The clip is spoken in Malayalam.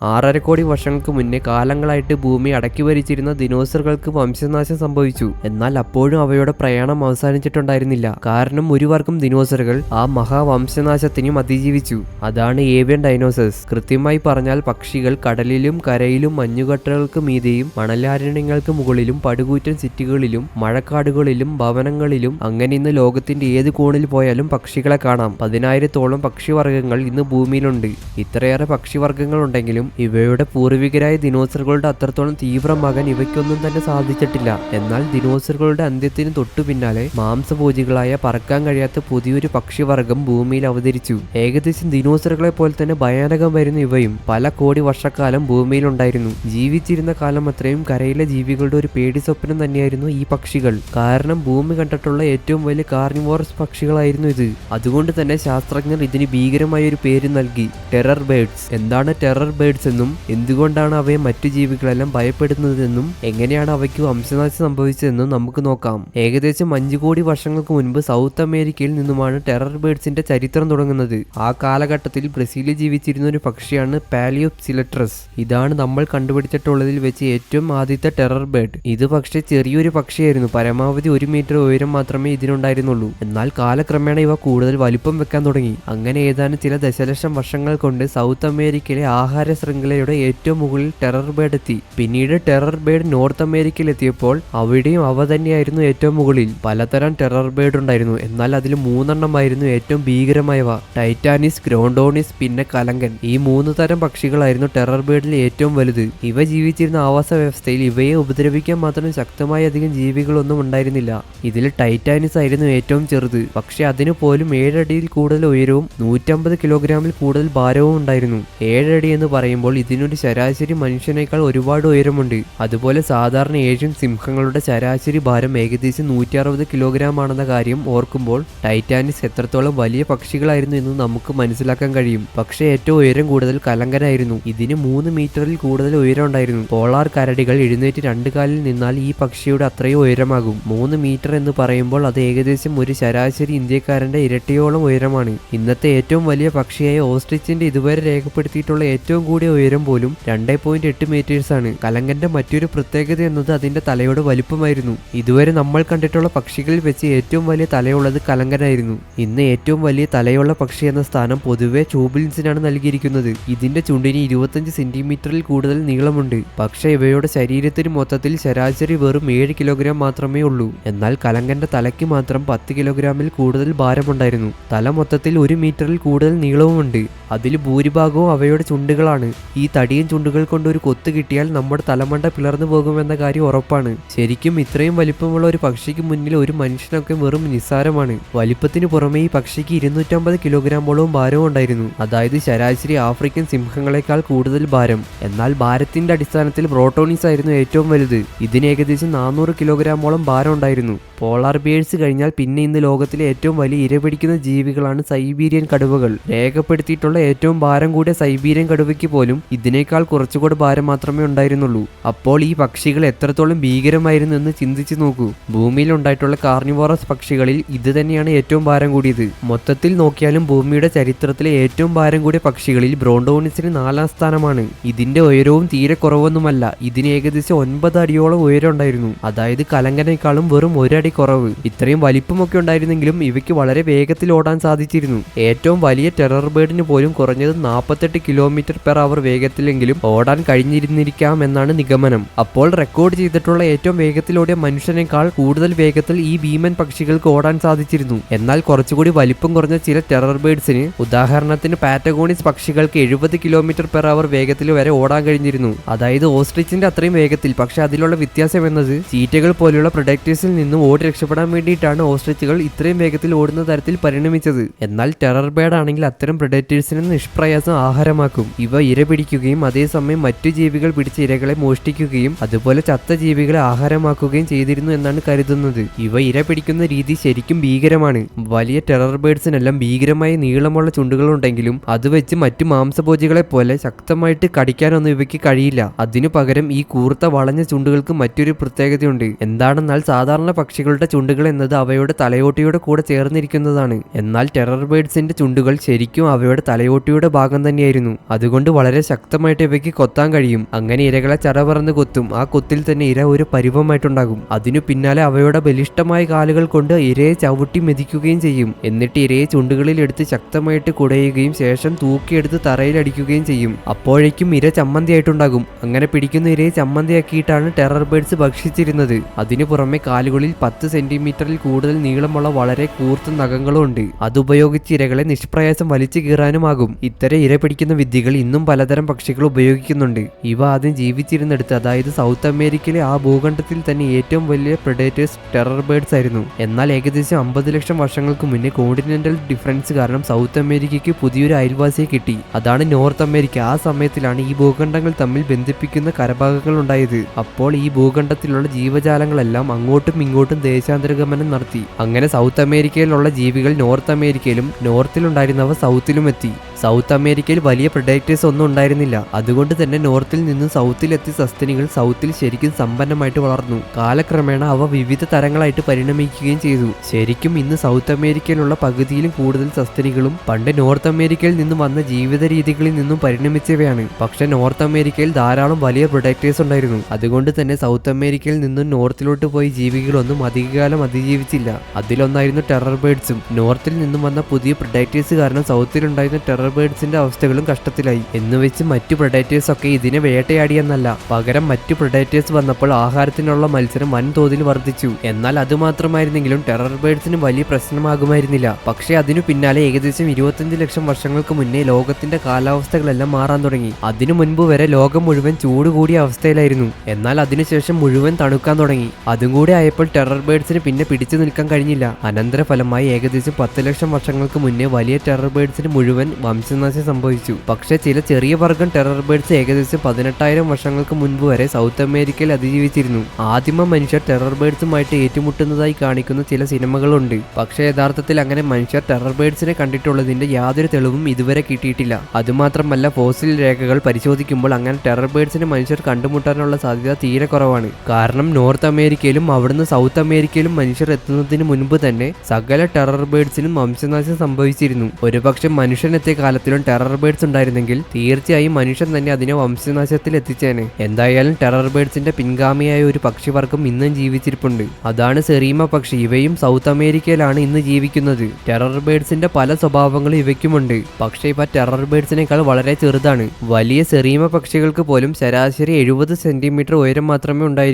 6.5 കോടി വർഷങ്ങൾക്ക് മുന്നേ കാലങ്ങളായിട്ട് ഭൂമി അടക്കി ഭരിച്ചിരുന്ന ദിനോസറുകൾക്ക് വംശനാശം സംഭവിച്ചു. എന്നാൽ അപ്പോഴും അവയുടെ പ്രയാണം അവസാനിച്ചിട്ടുണ്ടായിരുന്നില്ല. കാരണം ഒരു വർഗം ദിനോസറുകൾ ആ മഹാവംശനാശത്തിനും അതിജീവിച്ചു. അതാണ് ഏവിയൻ ഡൈനോസേഴ്സ്. കൃത്യമായി പറഞ്ഞാൽ പക്ഷികൾ കടലിലും കരയിലും മഞ്ഞുകട്ടകൾക്ക് മീതെയും മണലാരണ്യങ്ങൾക്ക് മുകളിലും പടുകൂറ്റൻ സിറ്റികളിലും മഴക്കാടുകളിലും ഭവനങ്ങളിലും അങ്ങനെ ഇന്ന് ലോകത്തിന്റെ ഏത് കോണിൽ പോയാലും പക്ഷികളെ കാണാം. 10,000-ഓളം പക്ഷിവർഗ്ഗങ്ങൾ ഇന്ന് ഭൂമിയിലുണ്ട്. ഇത്രയേറെ പക്ഷിവർഗ്ഗങ്ങൾ ഉണ്ടെങ്കിലും ഇവയുടെ പൂർവികരായ ദിനോസറുകളുടെ അത്രത്തോളം തീവ്രമാകാൻ ഇവയ്ക്കൊന്നും തന്നെ സാധിച്ചിട്ടില്ല. എന്നാൽ ദിനോസറുകളുടെ അന്ത്യത്തിന് തൊട്ടു പിന്നാലെ മാംസഭോജികളായ പറക്കാൻ കഴിയാത്ത പുതിയൊരു പക്ഷിവർഗം ഭൂമിയിൽ അവതരിച്ചു. ഏകദേശം ദിനോസറുകളെ പോലെ തന്നെ ഭയാനകമായിരുന്നു ഇവയും. പല കോടി വർഷക്കാലം ഭൂമിയിലുണ്ടായിരുന്നു. ജീവിച്ചിരുന്ന കാലം അത്രയും കരയിലെ ജീവികളുടെ ഒരു പേടി സ്വപ്നം തന്നെയായിരുന്നു ഈ പക്ഷികൾ. കാരണം ഭൂമി കണ്ടിട്ടുള്ള ഏറ്റവും വലിയ കാർണിവോറസ് പക്ഷികളായിരുന്നു ഇത്. അതുകൊണ്ട് തന്നെ ശാസ്ത്രജ്ഞർ ഇതിന് ഭീകരമായ ഒരു പേര് നൽകി, ടെറർ ബേർഡ്സ്. എന്താണ് ടെറർ ബേർഡ്സ് എന്നും എന്തുകൊണ്ടാണ് അവയെ മറ്റു ജീവികളെല്ലാം ഭയപ്പെടുന്നതെന്നും എങ്ങനെയാണ് അവയ്ക്ക് വംശനാശം സംഭവിച്ചതെന്നും നമുക്ക് നോക്കാം. ഏകദേശം 5 കോടി വർഷങ്ങൾക്ക് മുൻപ് സൗത്ത് അമേരിക്കയിൽ നിന്നുമാണ് ടെറർ ബേർഡ്സിന്റെ ചരിത്രം തുടങ്ങുന്നത്. ആ കാലഘട്ടത്തിൽ ബ്രസീലിൽ ജീവിച്ചിരുന്ന ഒരു പക്ഷിയാണ് പാലിയോപ്സിലട്രസ്. ഇതാണ് നമ്മൾ കണ്ടുപിടിച്ചിട്ടുള്ളതിൽ വെച്ച് ഏറ്റവും ആദ്യത്തെ ടെറർ ബേർഡ്. ഇത് പക്ഷേ ചെറിയൊരു പക്ഷിയായിരുന്നു. പരമാവധി 1 മീറ്റർ ഉയരം മാത്രമേ ഇതിനുണ്ടായിരുന്നുള്ളൂ. എന്നാൽ കാലക്രമേണ ഇവ കൂടുതൽ വലിപ്പം വെക്കാൻ തുടങ്ങി. അങ്ങനെ ഏതാനും ചില ദശലക്ഷം വർഷങ്ങൾ കൊണ്ട് സൗത്ത് അമേരിക്കയിലെ ആഹാര ശൃംഖലയുടെ ഏറ്റവും മുകളിൽ ടെറർ ബേർഡ് എത്തി. പിന്നീട് ടെറർ ബേർഡ് നോർത്ത് അമേരിക്കയിൽ എത്തിയപ്പോൾ അവിടെയും അവ തന്നെയായിരുന്നു ഏറ്റവും മുകളിൽ. പലതരം ടെറർ ബേർഡ് ഉണ്ടായിരുന്നു. എന്നാൽ അതിൽ 3 എണ്ണമായിരുന്നു ഏറ്റവും ഭീകരമായവ: ടൈറ്റാനിസ്, ഗ്രോണ്ടോണിസ്, പിന്നെ കലങ്കൻ. ഈ 3 തരം പക്ഷികളായിരുന്നു ടെറർ ബേർഡിൽ ഏറ്റവും വലുത്. ഇവ ജീവിച്ചിരുന്ന ആവാസ വ്യവസ്ഥയിൽ ഇവയെ ഉപദ്രവിക്കാൻ മാത്രം ശക്തമായ അധികം ജീവികളൊന്നും ഉണ്ടായിരുന്നില്ല. ഇതിൽ ടൈറ്റാനിസ് ആയിരുന്നു ഏറ്റവും ചെറുത്. പക്ഷെ അതിനു പോലും 7 അടിയിൽ കൂടുതൽ ഉയരവും 150 കിലോഗ്രാമിൽ കൂടുതൽ ഭാരവും ഉണ്ടായിരുന്നു. 7 അടി എന്ന് പറയുമ്പോൾ ഇതിനൊരു ശരാശരി മനുഷ്യനേക്കാൾ ഒരുപാട് ഉയരമുണ്ട്. അതുപോലെ സാധാരണ ഏഷ്യൻ സിംഹങ്ങളുടെ ശരാശരി ഭാരം ഏകദേശം 160 കിലോഗ്രാം ആണെന്ന കാര്യം ഓർക്കുമ്പോൾ ടൈറ്റാനിസ് എത്രത്തോളം വലിയ പക്ഷികളായിരുന്നു എന്ന് നമുക്ക് മനസ്സിലാക്കാൻ കഴിയും. പക്ഷേ ഏറ്റവും ഉയരം കൂടുതൽ കലങ്കനായിരുന്നു. ഇതിന് 3 മീറ്ററിൽ കൂടുതൽ ഉയരം ഉണ്ടായിരുന്നു. പോളാർ കരടികൾ എഴുന്നേറ്റ് 2 കാലിൽ നിന്നാൽ ഈ പക്ഷിയുടെ അത്രയും ഉയരമാകും. 3 മീറ്റർ എന്ന് പറയുമ്പോൾ അത് ഏകദേശം ഒരു ശരാശരി ഇന്ത്യക്കാരന്റെ ഇരട്ടിയോളം ഉയരമാണ്. ഇന്നത്തെ ഏറ്റവും വലിയ പക്ഷിയായ ഓസ്ട്രിച്ചിന്റെ ഇതുവരെ രേഖപ്പെടുത്തിയിട്ടുള്ള ഏറ്റവും കൂടിയ ഉയരം പോലും 2.8 മീറ്റേഴ്സ് ആണ്. കലങ്കന്റെ മറ്റൊരു പ്രത്യേകത എന്നത് അതിന്റെ തലയുടെ വലുപ്പമായിരുന്നു. ഇതുവരെ നമ്മൾ കണ്ടിട്ടുള്ള പക്ഷികളിൽ വെച്ച് ഏറ്റവും വലിയ തലയുള്ളത് കലങ്കനായിരുന്നു. ഇന്ന് ഏറ്റവും വലിയ തലയുള്ള പക്ഷി എന്ന സ്ഥാനം പൊതുവെ ചൂബിലിൻസിനാണ് നൽകിയിരിക്കുന്നത്. ഇതിന്റെ ചുണ്ടിന് 25 സെന്റിമീറ്ററിൽ കൂടുതൽ നീളമുണ്ട്. പക്ഷേ ഇവയുടെ ശരീരത്തിന് മൊത്തത്തിൽ ശരാശരി വെറും 7 കിലോഗ്രാം മാത്രമേ ഉള്ളൂ. എന്നാൽ കലങ്കന്റെ തലയ്ക്ക് മാത്രം 10 കിലോഗ്രാമിൽ കൂടുതൽ ഭാരമുണ്ടായിരുന്നു. തല മൊത്തത്തിൽ 1 മീറ്ററിൽ കൂടുതൽ നീളവുമുണ്ട്. അതിൽ ഭൂരിഭാഗവും അവയുടെ ചുണ്ടുകളാണ്. ഈ തടിയൻ ചുണ്ടുകൾ കൊണ്ട് ഒരു കൊത്ത് കിട്ടിയാൽ നമ്മുടെ തലമണ്ട പിളർന്നു പോകുമെന്ന കാര്യം ഉറപ്പാണ്. ശരിക്കും ഇത്രയും വലിപ്പമുള്ള ഒരു പക്ഷിക്ക് മുന്നിൽ ഒരു മനുഷ്യനൊക്കെ വെറും നിസ്സാരമാണ്. വലിപ്പത്തിന് പുറമെ ഈ പക്ഷിക്ക് 250 കിലോഗ്രാമോളം ഭാരവും ഉണ്ടായിരുന്നു. അതായത് ശരാശരി ആഫ്രിക്കൻ സിംഹങ്ങളെക്കാൾ കൂടുതൽ ഭാരം. എന്നാൽ ഭാരത്തിന്റെ അടിസ്ഥാനത്തിൽ ബ്രോട്ടോണിസ് ആയിരുന്നു ഏറ്റവും വലുത്. ഇതിന് ഏകദേശം 400 കിലോഗ്രാമോളം ഭാരം ഉണ്ടായിരുന്നു. പോളാർ ബിയേഴ്സ് കഴിഞ്ഞാൽ പിന്നെ ഇന്ന് ലോകത്തിലെ ഏറ്റവും വലിയ ഇരപിടിക്കുന്ന ജീവികളാണ് സൈബീരിയൻ കടുവകൾ. രേഖപ്പെടുത്തിയിട്ടുള്ള ഏറ്റവും ഭാരം കൂടിയ സൈബീരിയൻ കടുവയ്ക്ക് പോലും ഇതിനേക്കാൾ കുറച്ചുകൂടി ഭാരം മാത്രമേ ഉണ്ടായിരുന്നുള്ളൂ. അപ്പോൾ ഈ പക്ഷികൾ എത്രത്തോളം ഭീകരമായിരുന്നു എന്ന് ചിന്തിച്ചു നോക്കൂ. ഭൂമിയിൽ ഉണ്ടായിട്ടുള്ള കാർണിവോറസ് പക്ഷികളിൽ ഇത് തന്നെയാണ് ഏറ്റവും ഭാരം കൂടിയത്. മൊത്തത്തിൽ നോക്കിയാലും ഭൂമിയുടെ ചരിത്രത്തിലെ ഏറ്റവും ഭാരം കൂടിയ പക്ഷികളിൽ ബ്രോണ്ടോണിസിന് 4ാം സ്ഥാനമാണ്. ഇതിന്റെ ഉയരവും തീരെ കുറവൊന്നുമല്ല. ഇതിന് ഏകദേശം 9 അടിയോളം ഉയരം ഉണ്ടായിരുന്നു. അതായത് കലങ്കനേക്കാളും വെറും 1 അടി കുറവ്. ഇത്രയും വലിപ്പമൊക്കെ ഉണ്ടായിരുന്നെങ്കിലും ഇവയ്ക്ക് വളരെ വേഗത്തിൽ ഓടാൻ സാധിച്ചിരുന്നു. ഏറ്റവും വലിയ ടെറർ ബേർഡിന് പോലും കുറഞ്ഞത് 48 km/h വേഗത്തിലെങ്കിലും ഓടാൻ കഴിഞ്ഞിരുന്നിരിക്കാം എന്നാണ് നിഗമനം. അപ്പോൾ റെക്കോർഡ് ചെയ്തിട്ടുള്ള ഏറ്റവും വേഗത്തിലോടിയ മനുഷ്യനേക്കാൾ കൂടുതൽ വേഗത്തിൽ ഈ ഭീമൻ പക്ഷികൾക്ക് ഓടാൻ സാധിച്ചിരുന്നു. എന്നാൽ കുറച്ചുകൂടി വലിപ്പം കുറഞ്ഞ ചില ടെറർ ബേർഡ്സിന്, ഉദാഹരണത്തിന് പാറ്റഗോണിസ് പക്ഷികൾക്ക് 70 km/h വേഗത്തിൽ വരെ ഓടാൻ കഴിഞ്ഞിരുന്നു. അതായത് ഓസ്ട്രിച്ചിന്റെ അത്രയും വേഗത്തിൽ. പക്ഷെ അതിലുള്ള വ്യത്യാസം എന്നത് ചീറ്റകൾ പോലെയുള്ള പ്രൊഡക്റ്റേഴ്സിൽ നിന്നും ഓടി രക്ഷപ്പെടാൻ വേണ്ടിയിട്ടാണ് ഓസ്ട്രിച്ചുകൾ ഇത്രയും വേഗത്തിൽ ഓടുന്ന തരത്തിൽ പരിണമിച്ചത്. എന്നാൽ ടെറർ ബേർഡ് ആണെങ്കിൽ അത്തരം പ്രൊഡക്റ്റേഴ്സിനെ നിഷ്പ്രയാസം ആഹാരമാക്കും. ഇവ ഇര പിടിക്കുകയും അതേസമയം മറ്റു ജീവികൾ പിടിച്ച ഇരകളെ മോഷ്ടിക്കുകയും അതുപോലെ ചത്ത ജീവികളെ ആഹാരമാക്കുകയും ചെയ്തിരുന്നു എന്നാണ് കരുതുന്നത്. ഇവ ഇര പിടിക്കുന്ന രീതി ശരിക്കും ഭീകരമാണ്. വലിയ ടെറർ ബേർഡ്സിനെല്ലാം ഭീകരമായ നീളമുള്ള ചുണ്ടുകളുണ്ടെങ്കിലും അത് വെച്ച് മറ്റു മാംസഭോജികളെ പോലെ ശക്തമായിട്ട് കടിക്കാനൊന്നും ഇവയ്ക്ക് കഴിയില്ല. അതിനു പകരം ഈ കൂർത്ത വളഞ്ഞ ചുണ്ടുകൾക്ക് മറ്റൊരു പ്രത്യേകതയുണ്ട്. എന്താണെന്നാൽ സാധാരണ പക്ഷികളുടെ ചുണ്ടുകൾ എന്നത് അവയുടെ തലയോട്ടിയുടെ കൂടെ ചേർന്നിരിക്കുന്നതാണ്. എന്നാൽ ടെറർ ബേർഡ്സിന്റെ ചുണ്ടുകൾ ശരിക്കും അവയുടെ തലയോട്ടിയുടെ ഭാഗം തന്നെയായിരുന്നു. അതുകൊണ്ട് വളരെ വളരെ ശക്തമായിട്ട് ഇവയ്ക്ക് കൊത്താൻ കഴിയും. അങ്ങനെ ഇരകളെ ചറപറന്ന് കൊത്തും. ആ കൊത്തിൽ തന്നെ ഇര ഒരു പരുവമായിട്ടുണ്ടാകും. അതിനു പിന്നാലെ അവയുടെ ബലിഷ്ഠമായ കാലുകൾ കൊണ്ട് ഇരയെ ചവിട്ടി മെതിക്കുകയും ചെയ്യും. എന്നിട്ട് ഇരയെ ചുണ്ടുകളിൽ എടുത്ത് ശക്തമായിട്ട് കുടയുകയും ശേഷം തൂക്കിയെടുത്ത് തറയിലടിക്കുകയും ചെയ്യും. അപ്പോഴേക്കും ഇര ചമ്മന്തിയായിട്ടുണ്ടാകും. അങ്ങനെ പിടിക്കുന്ന ഇരയെ ചമ്മന്തിയാക്കിയിട്ടാണ് ടെറർ ബേർഡ്സ് ഭക്ഷിച്ചിരുന്നത്. അതിനു പുറമെ കാലുകളിൽ 10 സെന്റിമീറ്ററിൽ കൂടുതൽ നീളമുള്ള വളരെ കൂർത്ത നഖങ്ങളും ഉണ്ട്. അതുപയോഗിച്ച് ഇരകളെ നിഷ്പ്രയാസം വലിച്ചു കീറാനുമാകും. ഇത്തരം ഇര പിടിക്കുന്ന വിദ്യകൾ ഇന്നും പലതരം പക്ഷികൾ ഉപയോഗിക്കുന്നുണ്ട്. ഇവ ആദ്യം ജീവിച്ചിരുന്നിടത്ത്, അതായത് സൗത്ത് അമേരിക്കയിലെ ആ ഭൂഖണ്ഡത്തിൽ തന്നെ ഏറ്റവും വലിയ പ്രെഡേറ്റേഴ്സ് ടെറർ ബേർഡ്സ് ആയിരുന്നു. എന്നാൽ ഏകദേശം 50 ലക്ഷം വർഷങ്ങൾക്ക് മുന്നേ കോണ്ടിനെന്റൽ ഡിഫറൻസ് കാരണം സൗത്ത് അമേരിക്കയ്ക്ക് പുതിയൊരു അയൽവാസിയെ കിട്ടി. അതാണ് നോർത്ത് അമേരിക്ക. ആ സമയത്തിലാണ് ഈ ഭൂഖണ്ഡങ്ങൾ തമ്മിൽ ബന്ധിപ്പിക്കുന്ന കരഭാഗങ്ങൾ ഉണ്ടായത്. അപ്പോൾ ഈ ഭൂഖണ്ഡത്തിലുള്ള ജീവജാലങ്ങളെല്ലാം അങ്ങോട്ടും ഇങ്ങോട്ടും ദേശാന്തരഗമനം നടത്തി. അങ്ങനെ സൗത്ത് അമേരിക്കയിലുള്ള ജീവികൾ നോർത്ത് അമേരിക്കയിലും നോർത്തിലുണ്ടായിരുന്നവ സൗത്തിലും എത്തി. സൗത്ത് അമേരിക്കയിൽ വലിയ പ്രെഡേറ്റേഴ്സ് ഒന്നും ഉണ്ടായിരുന്നില്ല. അതുകൊണ്ട് തന്നെ നോർത്തിൽ നിന്നും സൗത്തിലെത്തിയ സസ്തനികൾ സൗത്തിൽ ശരിക്കും സമ്പന്നമായിട്ട് വളർന്നു. കാലക്രമേണ അവ വിവിധ തരങ്ങളായിട്ട് പരിണമിക്കുകയും ചെയ്തു. ശരിക്കും ഇന്ന് സൗത്ത് അമേരിക്കയിലുള്ള പകുതിയിലും കൂടുതൽ സസ്തനികളും പണ്ട് നോർത്ത് അമേരിക്കയിൽ നിന്നും വന്ന ജീവിത രീതികളിൽ നിന്നും പരിണമിച്ചവയാണ്. പക്ഷെ നോർത്ത് അമേരിക്കയിൽ ധാരാളം വലിയ പ്രൊഡക്റ്റേഴ്സ് ഉണ്ടായിരുന്നു. അതുകൊണ്ട് തന്നെ സൗത്ത് അമേരിക്കയിൽ നിന്നും നോർത്തിലോട്ട് പോയി ജീവികളൊന്നും അധികകാലം അതിജീവിച്ചില്ല. അതിലൊന്നായിരുന്നു ടെറർ ബേർഡ്സും. നോർത്തിൽ നിന്നും വന്ന പുതിയ പ്രൊഡക്റ്റേഴ്സ് കാരണം സൗത്തിലുണ്ടായിരുന്ന ടെറർ ബേർഡ്സിന്റെ അവസ്ഥകളും കഷ്ടത്തിലായി. എന്നുവെച്ച് മറ്റു പ്രൊഡക്റ്റേഴ്സ് ഒക്കെ ഇതിനെ വേട്ടയാടിയെന്നല്ല, പകരം മറ്റു പ്രൊഡക്റ്റേഴ്സ് വന്നപ്പോൾ ആഹാരത്തിനുള്ള മത്സരം വൻതോതിൽ വർദ്ധിച്ചു. എന്നാൽ അതുമാത്രമായിരുന്നെങ്കിലും ടെറർ ബേർഡ്സിന് വലിയ പ്രശ്നമാകുമായിരുന്നില്ല. പക്ഷേ അതിനു പിന്നാലെ ഏകദേശം 25 ലക്ഷം വർഷങ്ങൾക്ക് മുന്നേ ലോകത്തിന്റെ കാലാവസ്ഥകളെല്ലാം മാറാൻ തുടങ്ങി. അതിനു മുൻപ് വരെ ലോകം മുഴുവൻ ചൂട് കൂടിയ അവസ്ഥയിലായിരുന്നു. എന്നാൽ അതിനുശേഷം മുഴുവൻ തണുക്കാൻ തുടങ്ങി. അതും കൂടി ആയപ്പോൾ ടെറർ ബേർഡ്സിന് പിന്നെ പിടിച്ചു നിൽക്കാൻ കഴിഞ്ഞില്ല. അനന്തരഫലമായി ഏകദേശം 10 ലക്ഷം വർഷങ്ങൾക്ക് മുന്നേ വലിയ ടെറർ ബേർഡ്സിന് മുഴുവൻ വംശനാശം സംഭവിച്ചു. പക്ഷേ ചില ചെറിയ വർഗ്ഗം ടെറർ ബേർഡ്സ് ഏകദേശം 18,000 വർഷങ്ങൾക്ക് മുൻപ് വരെ സൗത്ത് അമേരിക്കയിൽ അതിജീവിച്ചിരുന്നു. ആദിമ മനുഷ്യർ ടെറർ ബേർഡ്സുമായിട്ട് ഏറ്റുമുട്ടുന്നതായി കാണിക്കുന്ന ചില സിനിമകളുണ്ട്. പക്ഷേ യഥാർത്ഥത്തിൽ അങ്ങനെ മനുഷ്യർ ടെറർ ബേർഡ്സിനെ കണ്ടിട്ടുള്ളതിന്റെ യാതൊരു തെളിവും ഇതുവരെ കിട്ടിയിട്ടില്ല. അതുമാത്രമല്ല, ഫോസിൽ രേഖകൾ പരിശോധിക്കുമ്പോൾ അങ്ങനെ ടെറർ ബേർഡ്സിനെ മനുഷ്യർ കണ്ടുമുട്ടാനുള്ള സാധ്യത തീരെ കുറവാണ്. കാരണം നോർത്ത് അമേരിക്കയിലും അവിടുന്ന് സൗത്ത് അമേരിക്കയിലും മനുഷ്യർ എത്തുന്നതിന് മുൻപ് തന്നെ സകല ടെറർ ബേർഡ്സിനും വംശനാശം സംഭവിച്ചിരുന്നു. ഒരുപക്ഷെ മനുഷ്യൻ എത്തിയ കാലത്തിലും ടെറർ ബേർഡ്സ് ഉണ്ടായിരുന്നെങ്കിൽ തീർച്ചയായും മനുഷ്യൻ തന്നെ അതിനെ വംശനാശത്തിൽ എത്തിച്ചേനെ. എന്തായാലും ടെറർ ബേർഡ്സിന്റെ പിൻഗാമിയായ ഒരു പക്ഷിവർഗം ഇന്നും ജീവിച്ചിരിപ്പുണ്ട്. അതാണ് സെറീമ പക്ഷി. ഇവയും സൗത്ത് അമേരിക്കയിലാണ് ഇന്ന് ജീവിക്കുന്നത്. ടെറർ ബേർഡ്സിന്റെ പല സ്വഭാവങ്ങളും ഇവയ്ക്കുമുണ്ട്. പക്ഷേ ഇവ ടെറർ ബേർഡ്സിനേക്കാൾ വളരെ ചെറുതാണ്. വലിയ സെറീമ പക്ഷികൾക്ക് പോലും ശരാശരി 70 സെന്റിമീറ്റർ ഉയരം മാത്രമേ ഉണ്ടായിരിക്കൂ.